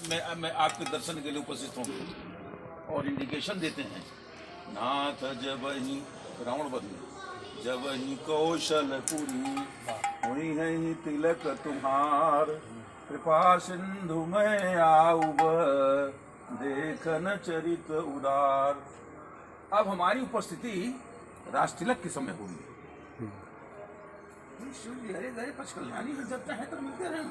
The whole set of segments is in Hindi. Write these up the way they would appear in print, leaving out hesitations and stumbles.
मैं आपके दर्शन के लिए उपस्थित होंगे और इंडिकेशन देते हैं। नाथ जब ही रावण बदले जब ही कौशलपुरी हुई है तिलक तुम्हार, कृपा सिंधु में आऊब देखन चरित उदार। अब हमारी उपस्थिति राज तिलक के समय हुई है। शिव जी हरे गए पच कल्याणी में जब चाहे तो मिलते रहे।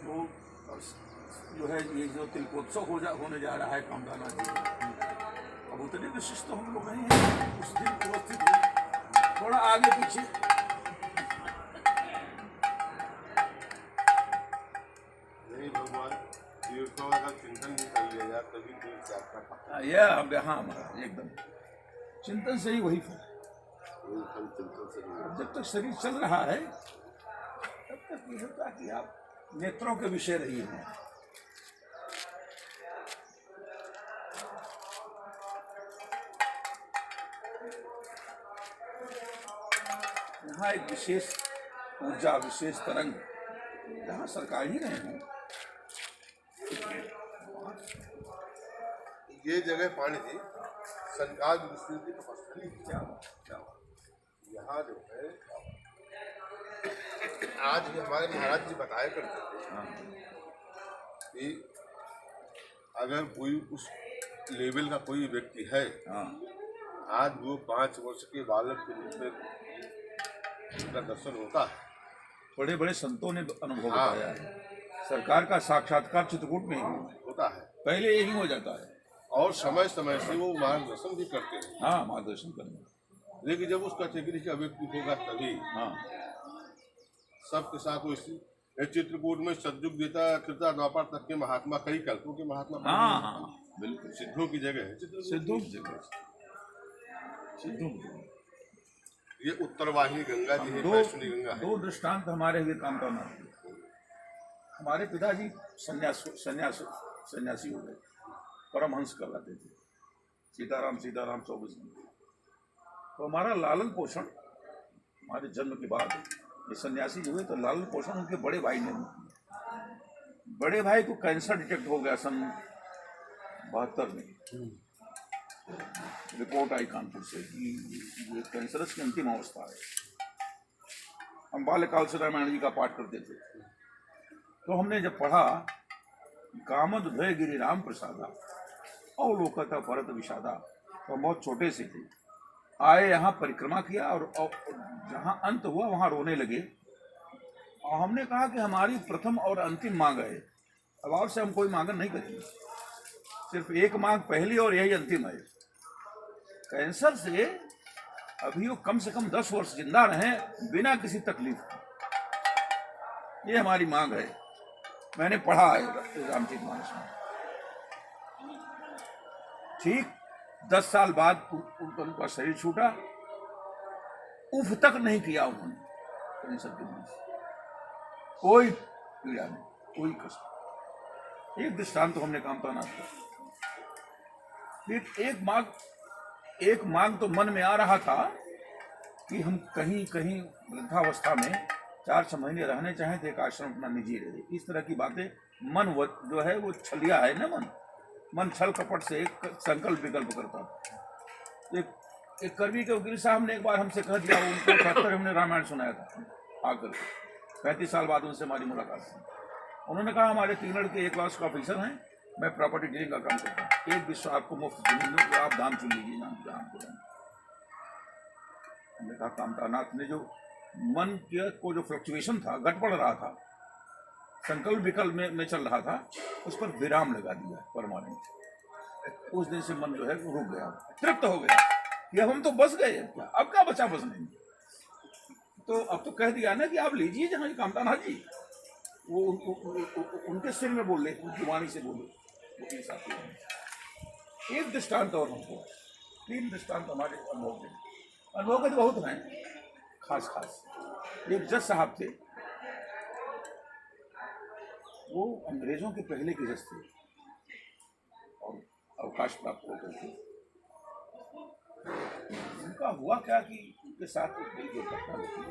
वो जो है ये जो तिलकोत्सव होने जा रहा है कामदाना जी, अब उतने विशिष्ट तो हम लोग नहीं हैं। उस दिन उपस्थित हुए थोड़ा आगे पीछे। नहीं भगवान का चिंतन भी कर लिया जाए तभी हाँ महाराज एकदम चिंतन से ही वही फल है। जब तक शरीर चल रहा है तब तक ये होता कि आप नेत्रों के विषय रही हैं। यहाँ एक विशेष ऊर्जा विशेष तरंग जहाँ सरकार ही रहे हैं। ये जगह पानी थी सरकार विष्णु की तपस्या। क्या यहाँ जो है आज भी हमारे महाराज जी बताया करते थे कि अगर कोई उस लेवल का कोई व्यक्ति है, आज वो 5 वर्ष के बालक के रूप में उसका दर्शन होता है। बड़े बड़े संतों ने अनुभव बताया है। सरकार का साक्षात्कार चित्रकूट में ही होता है, पहले यही हो जाता है और समय समय से वो मार्गदर्शन भी करते हैं। हाँ, मार्गदर्शन करना। लेकिन जब उस कैटेगरी का व्यक्ति होगा तभी सबके साथ वो चित्रकूट में सतयुग देता त्रेता द्वापर तक के महात्मा, कई कल्पों के महात्मा। बिल्कुल सिद्धों की जगह है। सिद्धों की जगह ये उत्तरवाहिनी गंगा जी है, वैष्णवी गंगा है। 2 दृष्टांत हमारे हुए कामकाना। हमारे पिताजी सन्यासी हो गए, परमहंस कहलाते थे। सीताराम 24 घंटे। तो हमारा लालन पोषण हमारे जन्म के बाद ये सन्यासी हुए तो लालन पोषण उनके बड़े भाई ने किया। बड़े भाई को कैंसर डिटेक्ट हो गया सन 72 में। रिपोर्ट आई कानपुर से कि ये कैंसरस की अंतिम अवस्था है। हम बाल्यकाल से रामायण जी का पाठ करते थे, तो हमने जब पढ़ा कामद भय गिरि राम प्रसादा अवलोकता परत विषादा, तो हम बहुत छोटे से थे। आए यहाँ परिक्रमा किया और जहाँ अंत हुआ वहाँ रोने लगे। और हमने कहा कि हमारी प्रथम और अंतिम मांग है, अब आपसे हम कोई मांग नहीं करेंगे, सिर्फ एक मांग पहली और यही अंतिम है। कैंसर से अभी वो कम से कम 10 वर्ष जिंदा रहें बिना किसी तकलीफ के, ये हमारी मांग है। मैंने पढ़ा है रामचरितमानस में। ठीक 10 साल बाद उनका शरीर छूटा, उफ तक नहीं किया उन्होंने कैंसर के मरीज, कोई पीड़ा नहीं, कोई कष्ट। एक दृष्टांत तो हमने कामकाना किया। एक मांग तो मन में आ रहा था कि हम कहीं कहीं वृद्धावस्था में 4-6 महीने रहने चाहें तो एक आश्रम अपना निजी रहे। इस तरह की बातें मन जो है वो छलिया है ना, मन छल कपट से एक संकल्प विकल्प करता। एक कर्मी के वकील साहब ने एक बार हमसे कह दिया, उनको 78 हमने रामायण सुनाया था आकर। 35 साल बाद उनसे हमारी मुलाकात हुई। उन्होंने कहा हमारे 3 लड़के 1 क्लास का ऑफिसर हैं, मैं प्रॉपर्टी डीलिंग का काम करता हूँ, 1 विश्व आपको मुफ्त जमीन दूँ तो आप दाम चुन लीजिए। हमने कहा कामतानाथ ने जो मन को जो फ्लक्चुएशन था, गड़बड़ रहा था, संकल्प विकल्प में चल रहा था, उस पर विराम लगा दिया परमानेंट। उस दिन से मन जो है रुक गया, तृप्त हो गया कि अब हम तो बस गए, अब क्या बचा बसने। तो अब तो कह दिया ना कि आप लीजिए जहाँ कामतानाथ जी, वो उनके सिर में बोले, उनकी वाणी से बोले। एक दृष्टांत और हमको, 3 दृष्टांत हमारे अनुभव के तो बहुत हैं खास। एक जज साहब थे, वो अंग्रेजों के पहले के जज थे और अवकाश प्राप्त होकर थे। उनका हुआ क्या कि उनके साथ एक बड़ी दुर्घटना होती,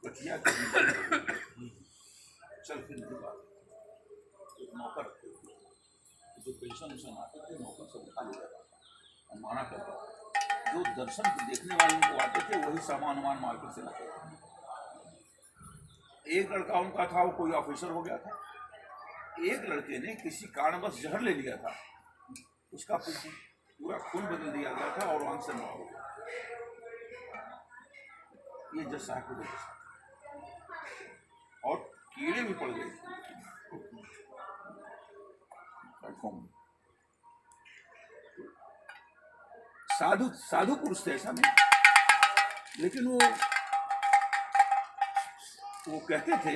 कटिया कभी चल फिर नहीं बात। एक नौकर रखे हुए जो पेंशन उशन आते थे, नौकर सब उठा ले जाता था और माना करता था। जो दर्शन देखने वाले को आते थे वही सामान वामान मार्केट से लाते थे। एक लड़का उनका था, वो कोई ऑफिसर हो गया था। एक लड़के ने किसी कारणवश जहर ले लिया था, उसका पूरा खून बदल दिया गया था और आंख से मौत हो गया। ये जज साहब को और कीड़े भी पड़ गए प्लेटफॉर्म में। साधु साधु पुरुष थे ऐसा नहीं, लेकिन वो कहते थे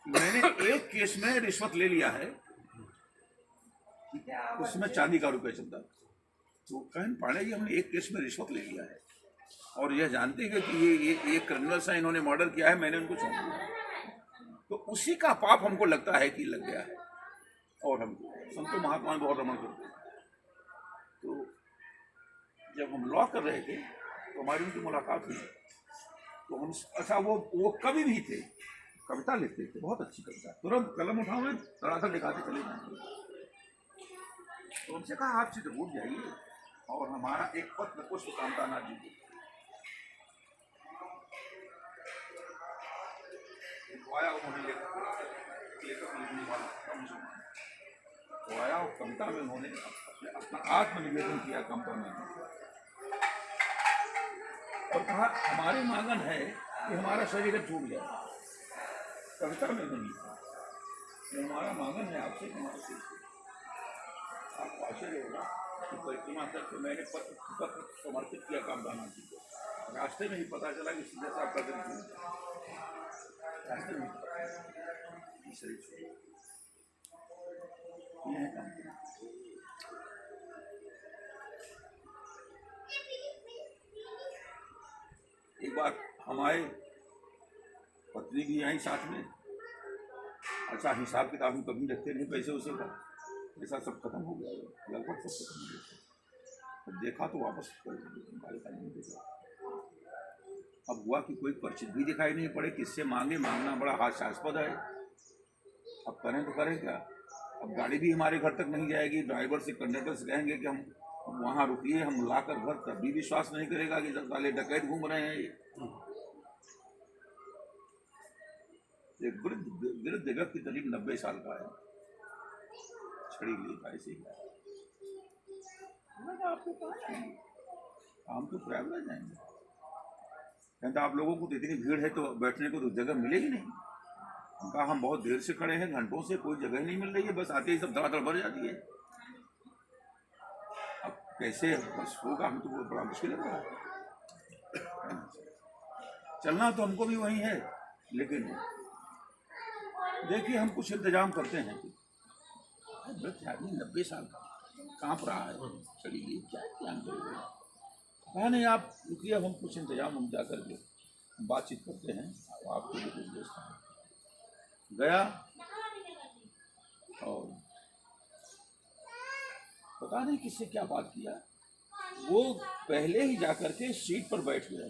मैंने एक केस में रिश्वत ले लिया है, उसमें चांदी का रुपया चलता था। तो कहन पांडे जी हमने एक केस में रिश्वत ले लिया है और यह जानते हैं कि ये क्रिमिनल सा इन्होंने मर्डर किया है, मैंने उनको छोड़ दिया, तो उसी का पाप हमको लगता है कि लग गया है। और हम संतो महात्मा बहुत रमण करते हैं। तो जब हम लॉ कर रहे थे तो हमारी उनकी मुलाकात हुई, तो हम अच्छा वो कवि भी थे, कविता लिखते थे, बहुत अच्छी कविता, तुरंत कलम उठाओ धड़ाधड़ लिखाते चले जाएंगे। तो उनसे कहा आप चित्रकूट जाइए और हमारा एक पत्र पुष्प कामतानाथ जी को आया, उन्होंने लेखक लिखने वाला तो आया और कविता में उन्होंने अपना आत्मनिवेदन किया कामतानाथ जी और कहा हमारी मांगन है कि हमारा शरीर छूट जाए। कविता में नहीं था, हमारा मांगन है आपसे कि हमारा शरीर। आपको आश्चर्य होगा कि परिक्रमा करके मैंने पत्र समर्पित किया कामतानाथ जी को। रास्ते में ही पता चला कि सीधा साहब का दिन रास्ते में ये है काम। एक बार हमारे पत्नी भी आई साथ में। अच्छा हिसाब किताब हम कभी रखते नहीं पैसे उसे का, ऐसा सब खत्म हो गया, लगभग सब खत्म हो गया। देखा तो वापस नहीं देखा। अब हुआ कि कोई परिचित भी दिखाई नहीं पड़े, किससे मांगे, मांगना बड़ा हास्यास्पद है। अब करें तो करें क्या। अब गाड़ी भी हमारे घर तक नहीं जाएगी, ड्राइवर से कंडक्टर से कहेंगे कि हम वहाँ रुकिए, हम लाकर घर, तब भी विश्वास नहीं करेगा कि जब साले डकैत घूम रहे हैं। ये वृद्ध व्यक्ति करीब 90 साल का है, छड़ी लिए ऐसे ही हम तो प्रयागराज जाएंगे। कहता आप लोगों को तो इतनी भीड़ है तो बैठने को तो जगह मिलेगी नहीं। हम कहा हम बहुत देर से खड़े हैं, घंटों से कोई जगह नहीं मिल रही है, बस आते ही सब धड़ाधड़ भर जाती है। अब कैसे बस होगा, हम तो बड़ा मुश्किल है। चलना तो हमको भी वही है, लेकिन देखिए हम कुछ इंतजाम करते हैं। आदमी 90 साल का कांप रहा है, चलिए क्या इंतजाम करेंगे। कहा नहीं आप रुकिए, हम कुछ इंतजाम हम जा करके बातचीत करते हैं, आपको भी कुछ दोस्त हैं। गया और पता नहीं किससे क्या बात किया, वो पहले ही जा करके सीट पर बैठ गया।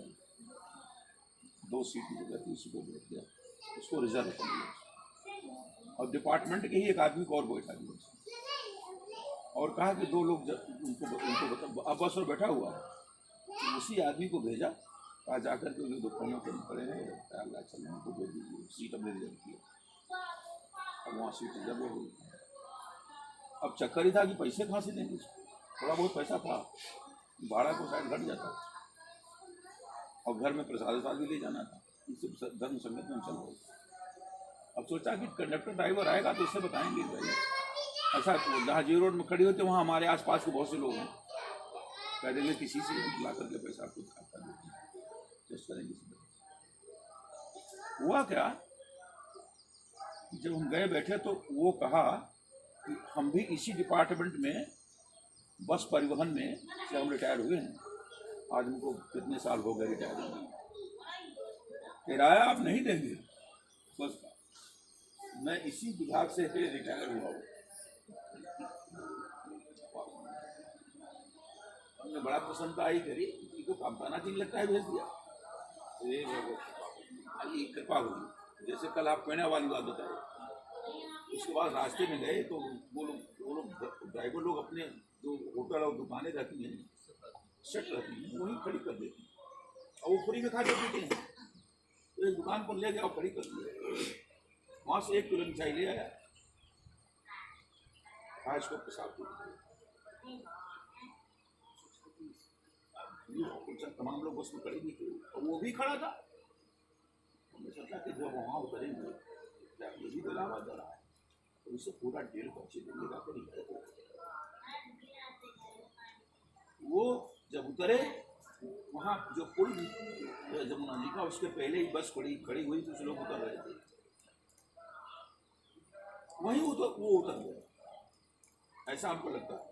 2 सीट की जगह तीसरी को बैठ गया, उसको रिजर्व कर लिया और डिपार्टमेंट के ही एक आदमी को और बैठा दिया और कहा कि 2 लोग उनको अब बस में बैठा हुआ है। उसी आदमी को भेजा, कहा जाकर के उन्हें दोपहर में पड़े हैं, अल्लाह चलने को भेज दीजिए, सीट हमने रिजर्व किया। अब वहाँ सीट रिजर्व हो गई। अब चक्कर ही था कि पैसे कहाँ से देंगे, थोड़ा बहुत पैसा था, भाड़ा को शायद घट जाता और घर में प्रसाद भी ले जाना था, इससे धर्म संगत में चल रहे। अब सोचा कि कंडक्टर ड्राइवर आएगा तो इससे बताएंगे भाई। अच्छा जहाँ जी रोड में खड़ी होती है वहाँ हमारे आसपास के बहुत से लोग हैं, कह देंगे किसी से ला करके पैसा आपको खाता करेंगे। हुआ क्या, जब हम गए बैठे तो वो कहा कि हम भी इसी डिपार्टमेंट में बस परिवहन में से हम रिटायर हुए हैं। आज हमको कितने साल हो गए रिटायर हुए, किराया आप नहीं देंगे बस का, मैं इसी विभाग से रिटायर हुआ हूँ। हमने बड़ा प्रसन्नता आई, करी तो कामतानाथ जी लगता है भेज दिया। ये कृपा हुई। जैसे कल आप पेड़ा वाली बात बताए, उसके बाद रास्ते में गए तो वो लोग ड्राइवर लोग अपने जो होटल और दुकानें रहती हैं, सेट रहती हैं, वहीं खड़ी कर देती हैं और वो फ्री में खा के पीते हैं। तो एक दुकान पर ले गया और खड़ी कर दिया, वहाँ से 1 किलो मिठाई ले आया, आज को पेशाब तमाम लोग बस में खड़े भी थे और वो भी खड़ा था। हमने सोचा कि जब वहाँ उतरेंगे क्या ये भी गलावा जा रहा है, तो उससे पूरा 1.5 पहुँचे देंगे करीब। वो जब उतरे वहाँ जो पुल जमुना जी का, उसके पहले ही बस खड़ी हुई थी, कुछ लोग उतर रहे थे, वहीं वो उतर गया, ऐसा हमको लगता है।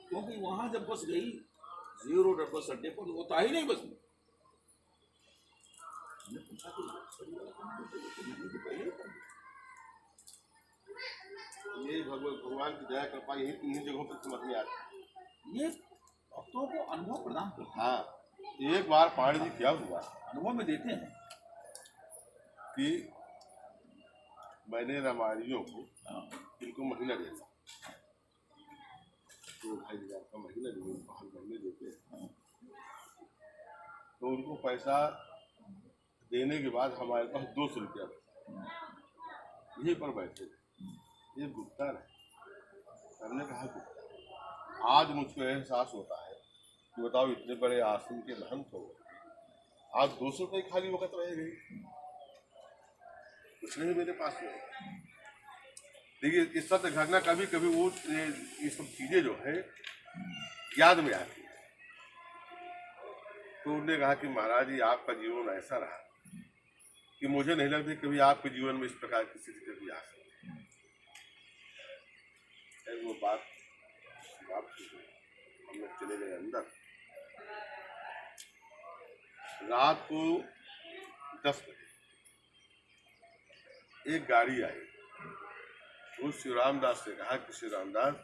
क्योंकि वहाँ जब बस गई 0 बस अड्डे पर, वो था ही नहीं बस में। हमने पूछा कि पहले ये भगवान की दया कृपा यही इन्हीं जगहों पर समझ में आती है। ये भक्तों को अनुभव प्रदान करता है। हाँ, एक बार पांडे जी क्या हुआ, अनुभव में देते हैं कि मैंने रामायणियों को इनको महीना देता, 2-2.5 का महीना जो हर महीने देते हैं, तो उनको पैसा देने के बाद हमारे पास 200 रुपया बचा। यहीं पर बैठे थे, ये गुप्ता रहे। हमने कहा गुप्ता, आज मुझको एहसास होता है कि बताओ इतने बड़े आश्रम के महंत हो, आज 200 रुपये खाली वक्त रह गई, कुछ नहीं मेरे पास में। देखिए इस तरह घटना कभी कभी वो ये सब चीजें जो है याद में आती है। तो उन्होंने कहा कि महाराज जी आपका जीवन ऐसा रहा कि मुझे नहीं लगता कभी आपके जीवन में इस प्रकार की स्थिति कभी आ सकती है। वो बात हम लोग चले गए अंदर। रात को 10 बजे एक गाड़ी आई, वो श्री रामदास से कहा कि श्री रामदास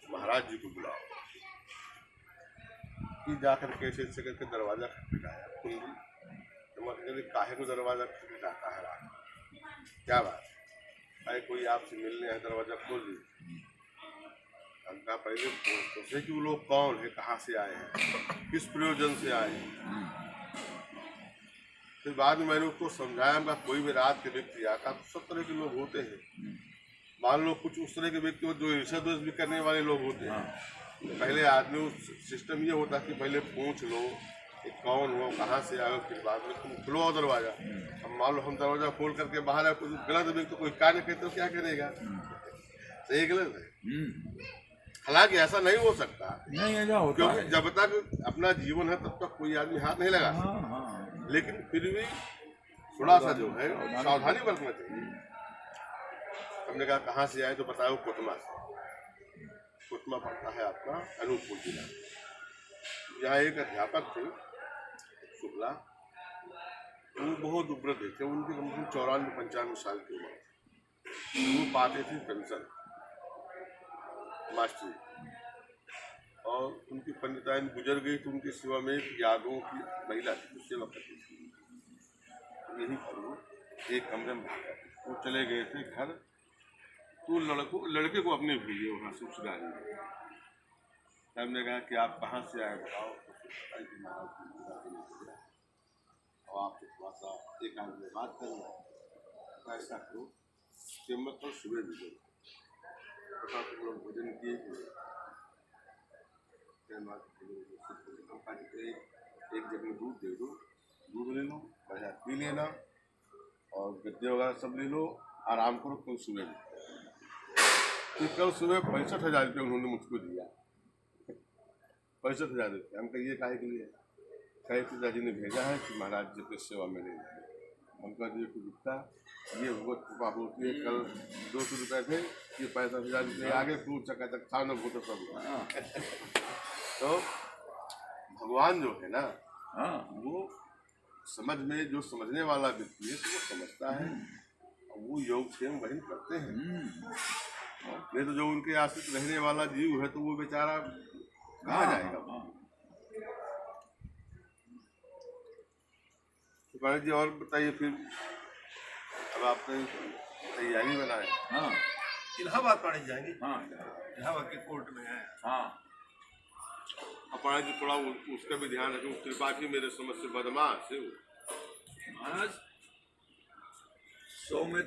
महाराज जी को बुलाओ। कि जाकर कैसे से करके दरवाजा खटखटाया, कुंडी तो काहे को दरवाजा खटखटाता है रात, क्या बात है, कोई आपसे मिलने है, दरवाजा खोल दीजिए। हम कहा पहले सोचे कि वो लोग कौन है, कहाँ से आए हैं, किस प्रयोजन से आए हैं। फिर बाद में मैंने उसको समझाया, कोई भी रात के व्यक्ति आता तो सब तरह के लोग होते हैं। मान लो कुछ उस तरह के व्यक्ति हो जो ईर्ष्या द्वेष भी करने वाले लोग होते हैं। पहले आदमी उस सिस्टम ये होता कि पहले पूछ लो कि कौन हो, कहाँ से आए, फिर बाद में तुम खुलो दरवाजा। अब मान लो हम दरवाजा खोल करके बाहर आए, कुछ गलत व्यक्ति कोई कार्य करे तो क्या करेगा, सही गलत है। हालांकि ऐसा नहीं हो सकता, नहीं ऐसा होता क्योंकि है। जब तक अपना जीवन है तब तक कोई आदमी हाथ नहीं लगा। लेकिन फिर भी थोड़ा सा जो है सावधानी बरतना चाहिए। हमने कहा कहाँ से आए, तो बताओ कोतमा से। कोतमा पड़ता है आपका अनूपपुर जिला। यहाँ एक अध्यापक थे शुक्ला, वो बहुत उम्र थे, उनकी कम से कम 94-95 साल की उम्र थी। वो पाते थे पेंशन मास्टरी, और उनकी पंडिताइन गुजर गई तो उनकी सेवा में यादों की महिला थी, सेवा करती थी। यही पर एक कमरे में भागा, वो चले गए थे घर, तो लड़के को अपने भेजे वहाँ से उस गाड़ी में। हमने कहा कि आप कहाँ से आए बताओ, और आपसे थोड़ा सा एक आदमी बात करना है, ऐसा करो चेम्बर पर सुबह मिलो, बताओ तुम लोग भोजन किए एक जगह दूध दे दो, दूध ले लो, बढ़िया पी लेना, और गद्दे वगैरह सब ले लो, आराम करो, कल सुबह में। तो कल सुबह 65,000 रुपये उन्होंने मुझको दिया। 65,000 रुपये। हम कहिए काहे के लिए, कहे पिताजी ने भेजा है कि महाराज जी की सेवा में ले जाए। हम कह दिए कि गुप्ता ये बहुत कृपा होती है, कल 200 रुपये थे, ये 65,000 रुपये आगे खूब चकाचक था न भूत सब। तो भगवान जो है ना, वो समझ में, जो समझने वाला व्यक्ति है तो वो समझता है, वो योग से वही करते हैं। नहीं तो जो उनके आश्रित रहने वाला जीव है तो वो बेचारा कहाँ जाएगा। महाराज जी और बताइए फिर, अब आपने तैयारी बनाए। हाँ इलाहाबाद पढ़ने जाएंगे। हाँ इलाहाबाद के कोर्ट में है। हाँ। अब महाराज जी थोड़ा उसका भी ध्यान रखें, त्रिपाठी मेरे समझ से बदमाश है वो। महाराज 100 में